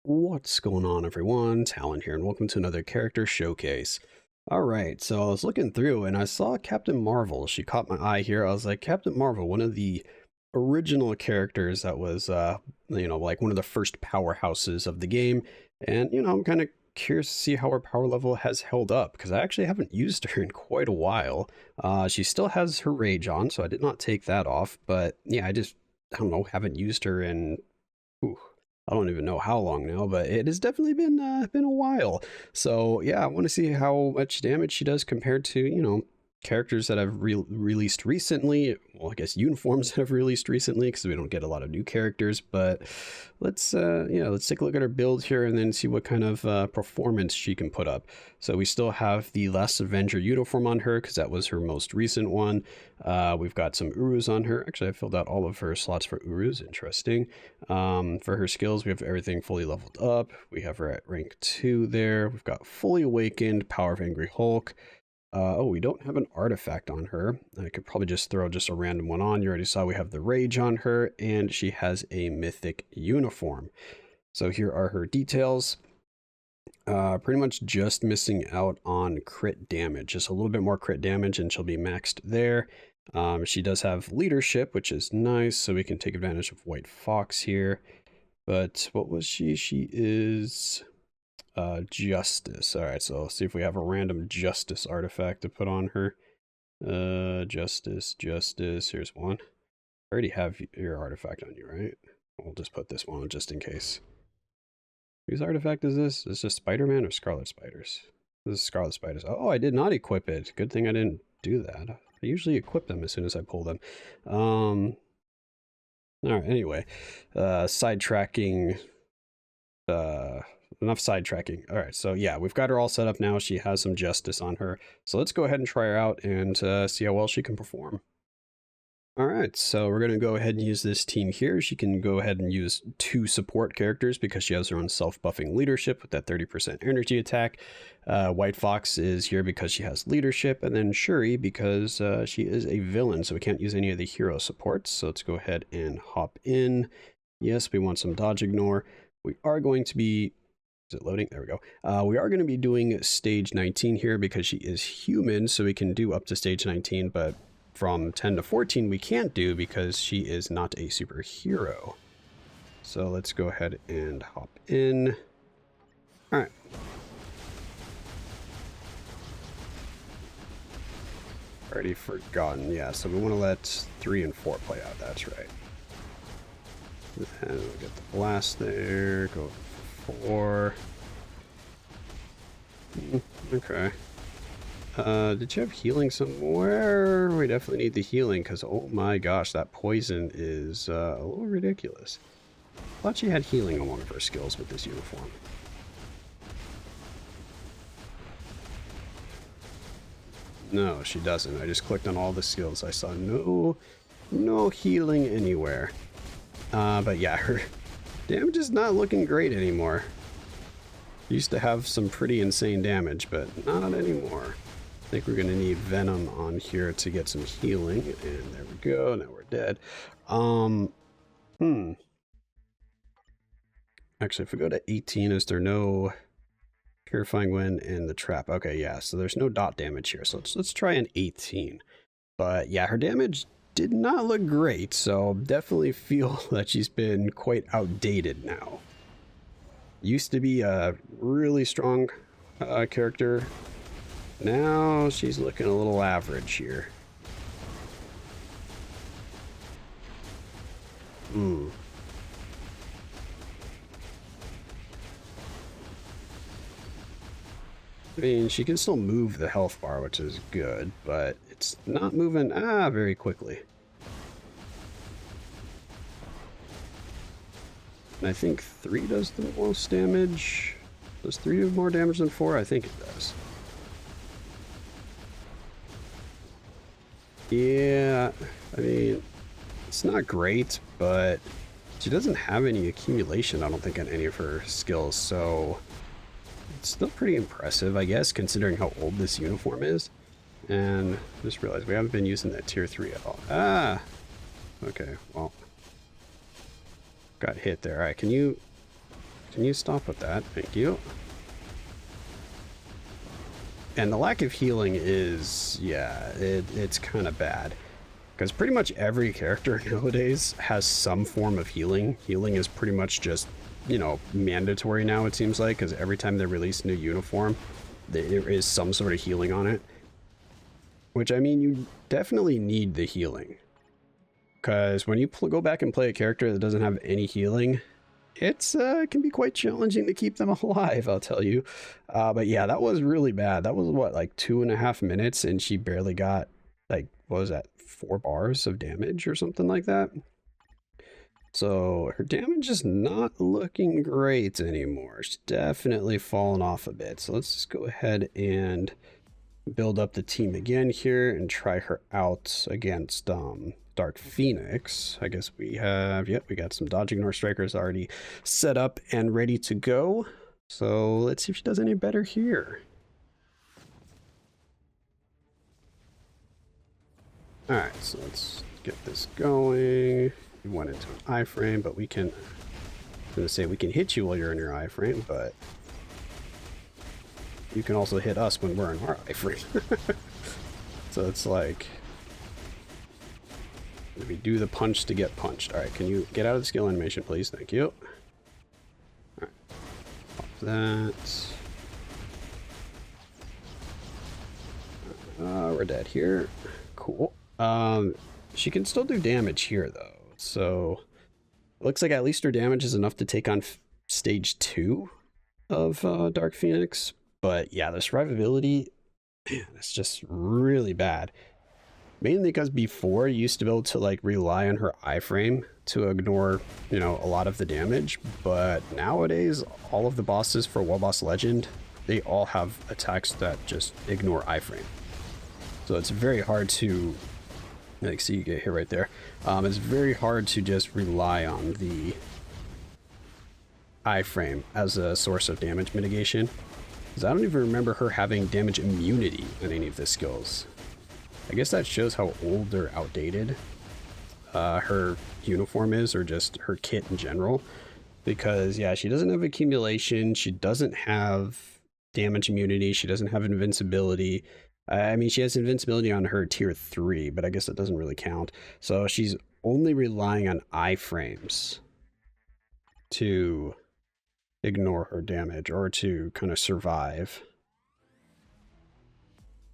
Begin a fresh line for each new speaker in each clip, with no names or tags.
What's going on, everyone? Talen here, and welcome to another character showcase. Alright, so I was looking through and I saw Captain Marvel. She caught my eye here. I was like, Captain Marvel, one of the original characters that was, like one of the first powerhouses of the game. And, I'm kind of curious to see how her power level has held up, because I actually haven't used her in quite a while. She still has her rage on, so I did not take that off. But yeah, I don't know, haven't used her in Ooh, I don't even know how long now, but it has definitely been a while. So yeah, I want to see how much damage she does compared to characters that have released recently. Well, I guess uniforms that have released recently because we don't get a lot of new characters. But let's take a look at her build here and then see what kind of performance she can put up. So we still have the Last Avenger uniform on her because that was her most recent one. We've got some Urus on her. Actually, I filled out all of her slots for Urus. Interesting. For her skills, we have everything fully leveled up. We have her at rank 2 there. We've got Fully Awakened, Power of Angry Hulk. We don't have an artifact on her. I could probably just throw just a random one on. You already saw we have the Rage on her, and she has a Mythic uniform. So here are her details. Pretty much just missing out on crit damage. Just a little bit more crit damage, and she'll be maxed there. She does have leadership, which is nice, so we can take advantage of White Fox here. But what was she? She is justice. All right, so let's see if we have a random justice artifact to put on her. Justice. Here's one. I already have your artifact on you, right? We'll just put this one on just in case. Whose artifact is this? Is this Spider-Man or Scarlet Spiders? This is Scarlet Spiders. Oh, I did not equip it. Good thing I didn't do that. I usually equip them as soon as I pull them. All right, anyway. Sidetracking. Enough sidetracking. All right, so yeah, we've got her all set up now. She has some justice on her. So let's go ahead and try her out and see how well she can perform. All right, so we're going to go ahead and use this team here. She can go ahead and use 2 support characters because she has her own self-buffing leadership with that 30% energy attack. White Fox is here because she has leadership, and then Shuri because she is a villain, so we can't use any of the hero supports. So let's go ahead and hop in. Yes, we want some dodge ignore. We are going to be... Is it loading? There we go. We are going to be doing stage 19 here because she is human, so we can do up to stage 19, but from 10 to 14 we can't do because she is not a superhero. So let's go ahead and hop in. All right. Already forgotten. Yeah, so we want to let 3 and 4 play out. That's right. And we get the blast there. Go 4. Okay. Did you have healing somewhere? We definitely need the healing because, oh my gosh, that poison is a little ridiculous. I thought she had healing on one of her skills with this uniform. No, she doesn't. I just clicked on all the skills. I saw no healing anywhere. But yeah, her damage is not looking great anymore. Used to have some pretty insane damage, but not anymore. I think we're going to need Venom on here to get some healing. And there we go. Now we're dead. Actually, if we go to 18, is there no Purifying Wind and the Trap? Okay, yeah. So there's no dot damage here. So let's try an 18. But yeah, her damage did not look great. So definitely feel that she's been quite outdated now. Used to be a really strong character. Now she's looking a little average here. I mean, she can still move the health bar, which is good, but it's not moving very quickly. And I think 3 does the most damage. Does 3 do more damage than 4? I think it does. Yeah, I mean, it's not great, but she doesn't have any accumulation, I don't think, on any of her skills, so it's still pretty impressive, I guess, considering how old this uniform is. And I just realized we haven't been using that tier 3 at all. Okay, well, got hit there. All right, can you Can you stop with that? Thank you. And the lack of healing is, yeah, it's kind of bad. Because pretty much every character nowadays has some form of healing. Healing is pretty much just, you know, mandatory now, it seems like, because every time they release a new uniform, there is some sort of healing on it. Which, I mean, you definitely need the healing. Because when you go back and play a character that doesn't have any healing, it can be quite challenging to keep them alive, I'll tell you. But yeah, that was really bad. That was, what, like 2.5 minutes, and she barely got, like, what was that, 4 bars of damage or something like that? So her damage is not looking great anymore. She's definitely fallen off a bit. So let's just go ahead and build up the team again here and try her out against Dark Phoenix. I guess we have, yep, we got some dodge ignore strikers already set up and ready to go. So let's see if she does any better here. All right, so let's get this going. We went into an iframe, but we can, I'm gonna say we can hit you while you're in your iframe, but you can also hit us when we're in our iframe. So it's like, we do the punch to get punched. All right, can you get out of the skill animation, please? Thank you. All right, pop that. We're dead here. Cool. She can still do damage here though, so it looks like at least her damage is enough to take on stage 2 of Dark Phoenix. But yeah, the survivability, man, it's just really bad. Mainly because before you used to be able to like rely on her iframe to ignore, you know, a lot of the damage, but nowadays all of the bosses for World Boss Legend, they all have attacks that just ignore iframe. So it's very hard to, like, see, you get hit right there. It's very hard to just rely on the iframe as a source of damage mitigation. Because I don't even remember her having damage immunity on any of the skills. I guess that shows how old or outdated her uniform is, or just her kit in general. Because, yeah, she doesn't have accumulation, she doesn't have damage immunity, she doesn't have invincibility. I mean, she has invincibility on her tier 3, but I guess that doesn't really count. So she's only relying on iframes to ignore her damage or to kind of survive.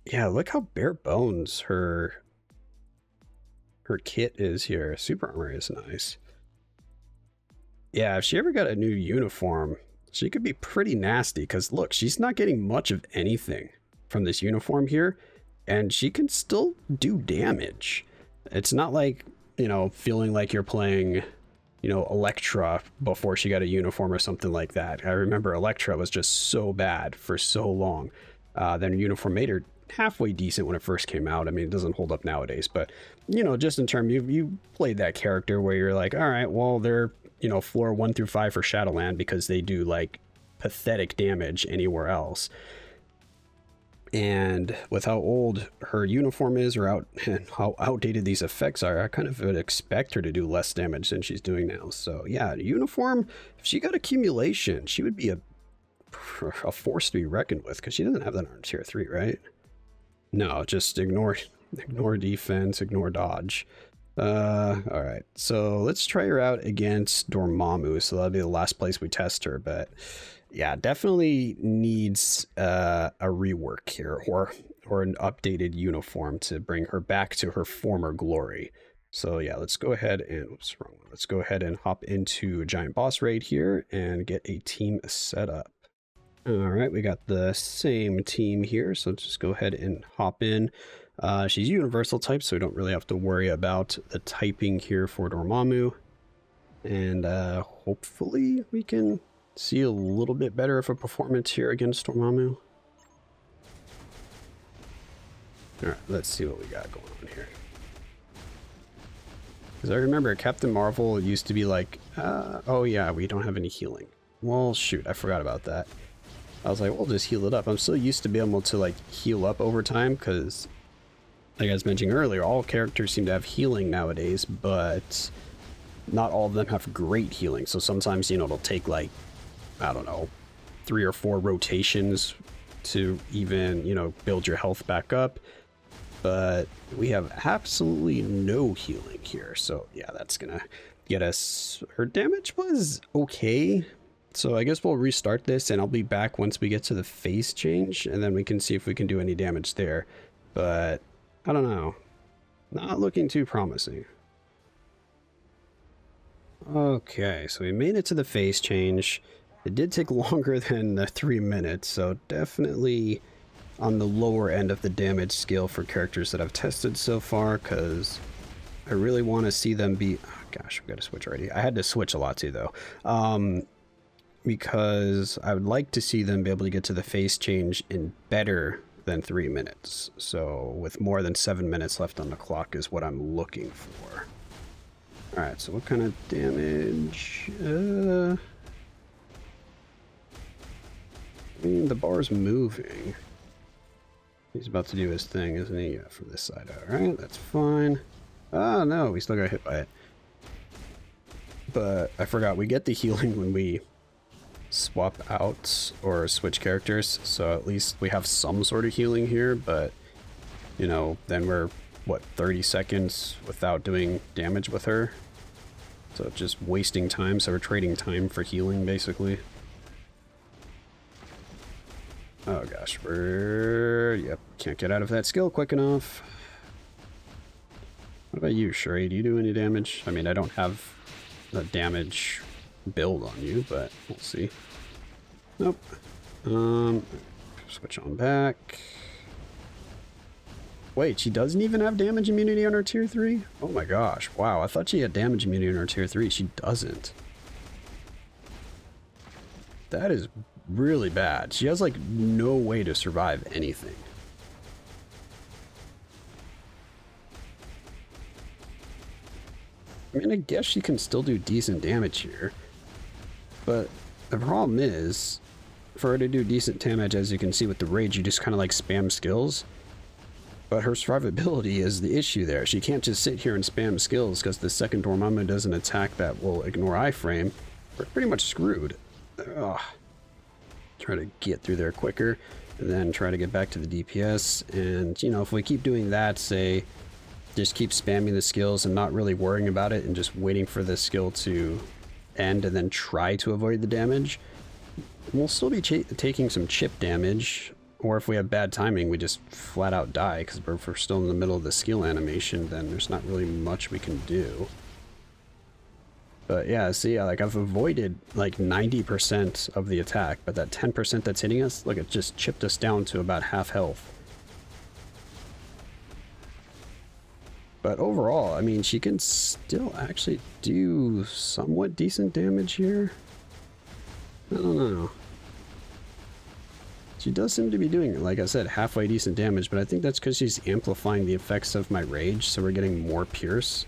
Yeah, look how bare bones her kit is here. Super armor is nice. Yeah, if she ever got a new uniform, she could be pretty nasty, because look, she's not getting much of anything from this uniform here, and she can still do damage. It's not like, you know, feeling like you're playing, you know, Electra before she got a uniform or something like that. I remember Electra was just so bad for so long. Then her uniform made her halfway decent when it first came out. I mean, it doesn't hold up nowadays, but, you know, just in terms, you played that character where you're like, all right, well, they're, you know, floor 1 through 5 for Shadowland because they do like pathetic damage anywhere else. And with how old her uniform is, or and how outdated these effects are, I kind of would expect her to do less damage than she's doing now. So yeah, uniform, if she got accumulation, she would be a force to be reckoned with, because she doesn't have that on tier 3, right? No, just ignore defense, ignore dodge. All right, so let's try her out against Dormammu. So that'll be the last place we test her, but yeah, definitely needs a rework here, or an updated uniform to bring her back to her former glory. So yeah, let's go ahead and, oops, wrong one. Let's go ahead and hop into a giant boss raid here and get a team set up. All right, we got the same team here, so let's just go ahead and hop in. She's universal type, so we don't really have to worry about the typing here for Dormammu. And hopefully we can see a little bit better of a performance here against Dormammu. Alright, let's see what we got going on here. Because I remember Captain Marvel used to be like, oh yeah, we don't have any healing. Well, shoot, I forgot about that. I was like, we'll just heal it up. I'm so used to being able to like heal up over time, because like I was mentioning earlier, all characters seem to have healing nowadays, but not all of them have great healing. So sometimes, you know, it'll take like I don't know, 3 or 4 rotations to even, you know, build your health back up. But we have absolutely no healing here. So yeah, that's gonna get us... Her damage was okay. So I guess we'll restart this and I'll be back once we get to the phase change, and then we can see if we can do any damage there. But I don't know. Not looking too promising. Okay, so we made it to the phase change. It did take longer than the 3 minutes, so definitely on the lower end of the damage scale for characters that I've tested so far, because I really want to see them be... Oh gosh, I've got to switch already. I had to switch a lot too, though. Because I would like to see them be able to get to the phase change in better than 3 minutes. So with more than 7 minutes left on the clock is what I'm looking for. Alright, so what kind of damage? I mean, the bar's moving. He's about to do his thing, isn't he? Yeah, from this side. Alright, that's fine. Oh no, we still got hit by it. But I forgot, we get the healing when we swap out or switch characters, so at least we have some sort of healing here, but you know, then we're what, 30 seconds without doing damage with her, so just wasting time. So we're trading time for healing basically. Oh gosh, yep, can't get out of that skill quick enough. What about you, Sherry? Do you do any damage? I mean, I don't have the damage build on you, but we'll see. Nope. Switch on back. Wait, she doesn't even have damage immunity on her tier 3? Oh my gosh, wow, I thought she had damage immunity on her tier 3. She doesn't. That is really bad. She has like no way to survive anything. I mean, I guess she can still do decent damage here, but the problem is, for her to do decent damage, as you can see with the rage, you just kind of like spam skills. But her survivability is the issue there. She can't just sit here and spam skills, because the second Dormammu does an attack that will ignore iframe. We're pretty much screwed. Ugh. Try to get through there quicker, and then try to get back to the DPS. And, you know, if we keep doing that, say, just keep spamming the skills and not really worrying about it and just waiting for the skill to end and then try to avoid the damage, we'll still be taking some chip damage. Or if we have bad timing, we just flat out die, because if we're still in the middle of the skill animation, then there's not really much we can do. But yeah, see, like I've avoided like 90% of the attack, but that 10% that's hitting us, look, it just chipped us down to about half health. But overall, I mean, she can still actually do somewhat decent damage here. I don't know. She does seem to be doing, like I said, halfway decent damage, but I think that's because she's amplifying the effects of my rage, so we're getting more pierce.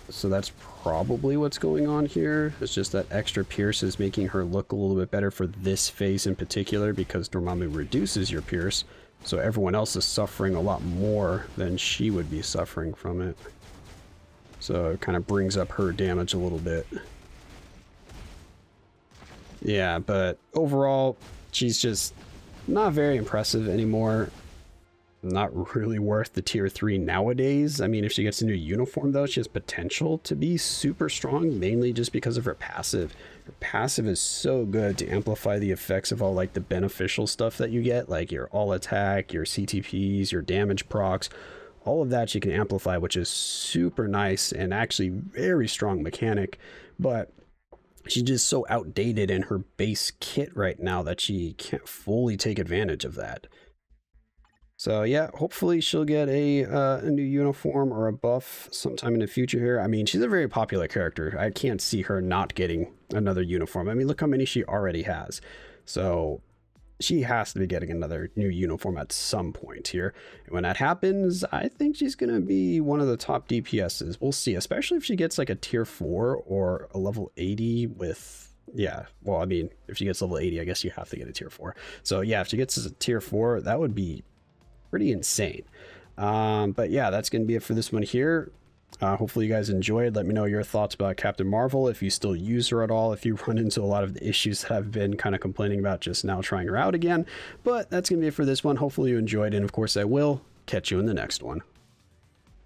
So that's probably what's going on here. It's just that extra pierce is making her look a little bit better for this phase in particular, because Dormammu reduces your pierce, so everyone else is suffering a lot more than she would be suffering from it. So it kind of brings up her damage a little bit. Yeah, but overall, she's just not very impressive anymore. Not really worth the tier 3 nowadays. I mean, if she gets a new uniform, though, she has potential to be super strong, mainly just because of her passive. Her passive is so good to amplify the effects of all, like, the beneficial stuff that you get, like your all attack, your CTPs, your damage procs. All of that she can amplify, which is super nice and actually very strong mechanic. But she's just so outdated in her base kit right now that she can't fully take advantage of that. So yeah, hopefully she'll get a new uniform or a buff sometime in the future here. I mean, she's a very popular character. I can't see her not getting another uniform. I mean, look how many she already has. So she has to be getting another new uniform at some point here. And when that happens, I think she's going to be one of the top DPSs. We'll see, especially if she gets like a tier 4 or a level 80 with... Yeah, well, I mean, if she gets level 80, I guess you have to get a tier 4. So yeah, if she gets a tier 4, that would be pretty insane. But yeah, that's going to be it for this one here. Hopefully you guys enjoyed. Let me know your thoughts about Captain Marvel, if you still use her at all, if you run into a lot of the issues that I've been kind of complaining about just now trying her out again. But that's going to be it for this one. Hopefully you enjoyed, and of course I will catch you in the next one.